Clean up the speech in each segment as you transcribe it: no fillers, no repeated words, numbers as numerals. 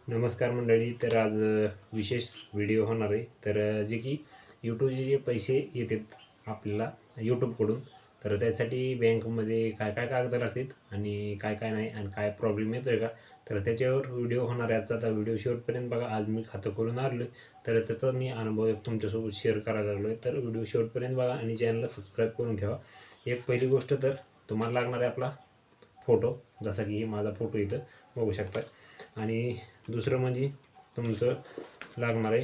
नमस्कार मंडळी. तर आज विशेष व्हिडिओ होणार आहे. तर जे की यूट्यूबचे जे पैसे येतात आपल्याला यूट्यूबकडून, तर त्यासाठी बँकमध्ये काय काय कागद लागतात आणि काय काय नाही आणि काय प्रॉब्लेम येतो आहे का, तर त्याच्यावर व्हिडिओ होणार आहे. आजचा व्हिडिओ शेवटपर्यंत बघा. आज मी खातं खोलून आलो तर त्याचा मी अनुभव एक तुमच्यासोबत शेअर करायला लागलो आहे. तर व्हिडिओ शेवटपर्यंत बघा आणि चॅनलला सबस्क्राईब करून ठेवा. एक पहिली गोष्ट, तर तुम्हाला लागणार आहे आपला फोटो, जसा की माझा फोटो इथं बघू शकता. आणि दुसरं म्हणजे तुमचं लागणार आहे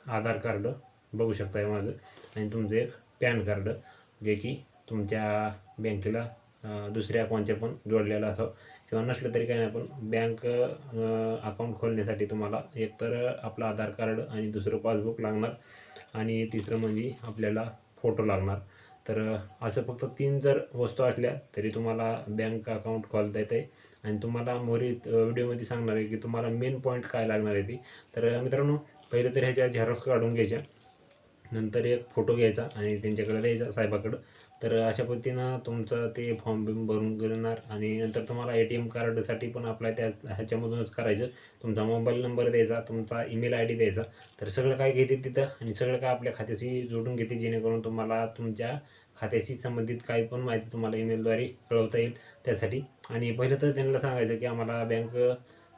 आधार कार्ड, बघू शकता आहे माझं. आणि तुमचं एक पॅन कार्ड, जे की तुमच्या बँकेला दुसऱ्या कोणत्या पण जोडलेलं असावं किंवा नसलं तरी काही नाही, पण बँक अकाउंट खोलण्यासाठी तुम्हाला एकतर आपलं आधार कार्ड आणि दुसरं पासबुक लागणार आणि तिसरं म्हणजे आपल्याला फोटो लागणार. तर असं फक्त 3 जर वस्तू असल्या तरी तुम्हाला बँक अकाउंट खोलता येतं आहे. आणि तुम्हाला मोरीत व्हिडिओमध्ये सांगणार आहे की तुम्हाला मेन पॉईंट काय लागणार आहे ती. तर मित्रांनो, पहिले तर ह्याच्या झेरॉक्स काढून घ्यायच्या, नंतर एक फोटो घ्यायचा आणि त्यांच्याकडे द्यायचा साहेबाकडं. तर अशा पद्धतीनं तुमचं ते फॉर्म बिम भरून घेणार आणि नंतर तुम्हाला ATM कार्डसाठी पण अप्लाय ह्याच्यामधूनच करायचं. तुमचा मोबाईल नंबर द्यायचा, तुमचा ईमेल ID द्यायचा. तर सगळं काय घेते तिथं आणि सगळं काय आपल्या खात्याशी जोडून घेते, जेणेकरून तुम्हाला तुमच्या खात्याशी संबंधित काही पण माहिती तुम्हाला ईमेलद्वारे कळवता येईल त्यासाठी. आणि पहिलं तर त्यांना सांगायचं की आम्हाला बँक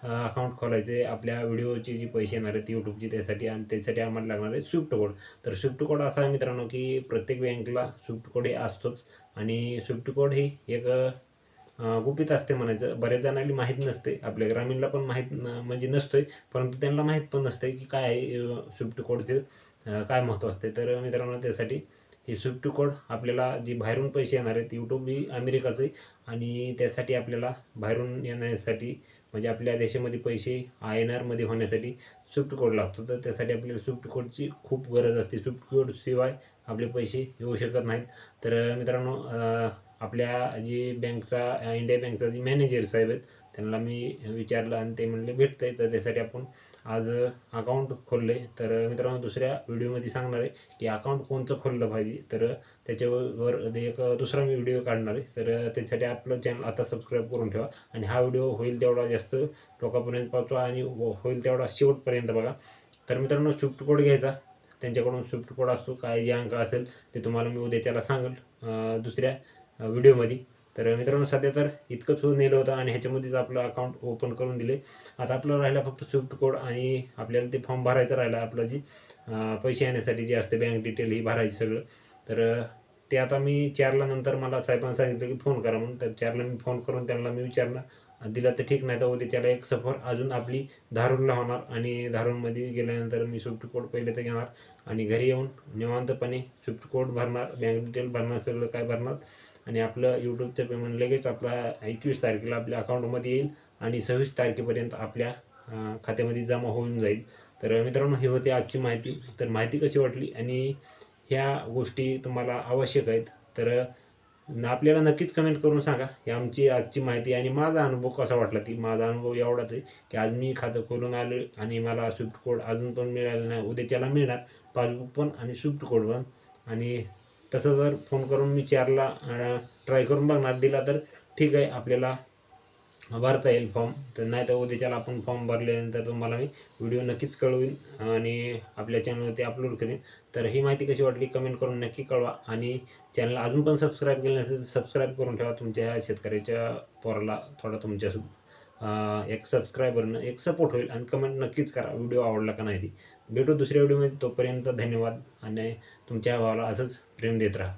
अकाउंट खोलायचे आहे, आपल्या व्हिडिओचे जे पैसे येणार आहेत यूट्यूबचे त्यासाठी, आणि त्यासाठी आम्हाला लागणार आहे स्विफ्ट कोड. तर स्विफ्ट कोड असा आहे मित्रांनो की प्रत्येक बँकला स्विफ्ट कोड हे असतोच. आणि स्विफ्ट कोड ही एक गुपित असते म्हणायचं. बऱ्याच जणांना माहीत नसते, आपल्या ग्रामीणला पण माहीत म्हणजे नसतोय, परंतु त्यांना माहीत पण नसते की काय आहे स्विफ्ट कोडचे काय महत्त्व असते. तर मित्रांनो, त्यासाठी हे स्विफ्ट कोड आपल्याला जे बाहेरून पैसे येणार आहेत, यूट्यूब ही अमेरिकाचं आहे आणि त्यासाठी आपल्याला बाहेरून येण्यासाठी म्हणजे आपल्या देशामध्ये पैसे INR मध्ये होण्यासाठी स्विफ्ट कोड लागतो. तर त्यासाठी आपल्याला स्विफ्ट कोडची खूप गरज असते. स्विफ्ट कोड शिवाय आपले पैसे येऊ शकत नाहीत. तर मित्रांनो, आपल्या जी बँकचा इंडिया बँकचा जे मॅनेजर साहेब आहेत त्यांना मी विचारलं आणि ते म्हणले भेटतं आहे. तर त्यासाठी आपण आज अकाउंट खोललं आहे. तर मित्रांनो, दुसऱ्या व्हिडिओमध्ये सांगणार आहे की अकाउंट कोणचं खोललं पाहिजे. तर त्याच्यावर एक दुसरा मी व्हिडिओ काढणार आहे. तर त्यासाठी आपलं चॅनल आता सबस्क्राईब करून ठेवा आणि हा व्हिडिओ होईल तेवढा जास्त लोकांपर्यंत पोहोचवा आणि होईल तेवढा शेवटपर्यंत बघा. तर मित्रांनो, स्विफ्ट कोड घ्यायचा, त्यांच्याकडून स्विफ्ट कोड असतो, काय जे अंक असेल ते तुम्हाला मी उद्याच्याला सांगेल दुसऱ्या व्हिडिओमध्ये. तर मित्रांनो, सध्या तर इतकंच नेलं होतं आणि ह्याच्यामध्येच आपलं अकाउंट ओपन करून दिले. आता आपलं राहिला फक्त स्विफ्ट कोड आणि आपल्याला ते फॉर्म भरायचं राहिलं, आपलं जी पैसे येण्यासाठी जे असते बँक डिटेल ही भरायची सगळं. तर ते आता मी 4ला नंतर मला साहेबांनी सांगितलं की फोन करा म्हणून. तर 4ला मी फोन करून त्यांना मी विचारलं, दिला तर ठीक, नाही तर उद्याच्याला एक सफर अजून आपली धारूरला होणार आणि धारूरमध्ये गेल्यानंतर मी स्विफ्ट कोड पहिले तर घेणार आणि घरी येऊन निवांतपणे स्विफ्ट कोड भरणार, बँक डिटेल भरणार, सगळं काय भरणार आणि आपलं यूट्यूबचं पेमेंट लगेच आपला 21 तारखेला आपल्या अकाउंटमध्ये येईल आणि 26 तारखेपर्यंत आपल्या खात्यामध्ये जमा होऊन जाईल. तर मित्रांनो, ही होती आजची माहिती. तर माहिती कशी वाटली आणि ह्या गोष्टी तुम्हाला आवश्यक आहेत तर आपल्याला नक्कीच कमेंट करून सांगा. ही आमची आजची माहिती आणि माझा अनुभव कसा वाटला. ती माझा अनुभव एवढाच आहे की आज मी खातं खोलून आलो आणि मला स्विफ्ट कोड अजून पण मिळालं नाही, उद्याच्याला मिळणार, पासबुक पण आणि स्विफ्ट कोड पण. आणि तसं जर फोन करून मी 4ला ट्राय करून बघणार, दिला तर ठीक आहे, आपल्याला भरता येईल फॉर्म. तर नाही तर उद्याच्याला आपण फॉर्म भरल्यानंतर तुम्हाला मी व्हिडिओ नक्कीच कळवीन आणि आपल्या चॅनलवरती अपलोड करेन. तर ही माहिती कशी वाटली कमेंट करून नक्की कळवा आणि चॅनल अजून पण सबस्क्राईब केलं नसेल तर सबस्क्राईब करून ठेवा. तुमच्या शेतकऱ्याच्या पोराला थोडा तुमच्या एक सबस्क्रायबरनं एक सपोर्ट होईल आणि कमेंट नक्कीच करा व्हिडिओ आवडला का नाही ती. भेटू दुसऱ्या व्हिडिओमध्ये. तोपर्यंत धन्यवाद आणि तुमच्या भावाला असंच प्रेम देत राहा.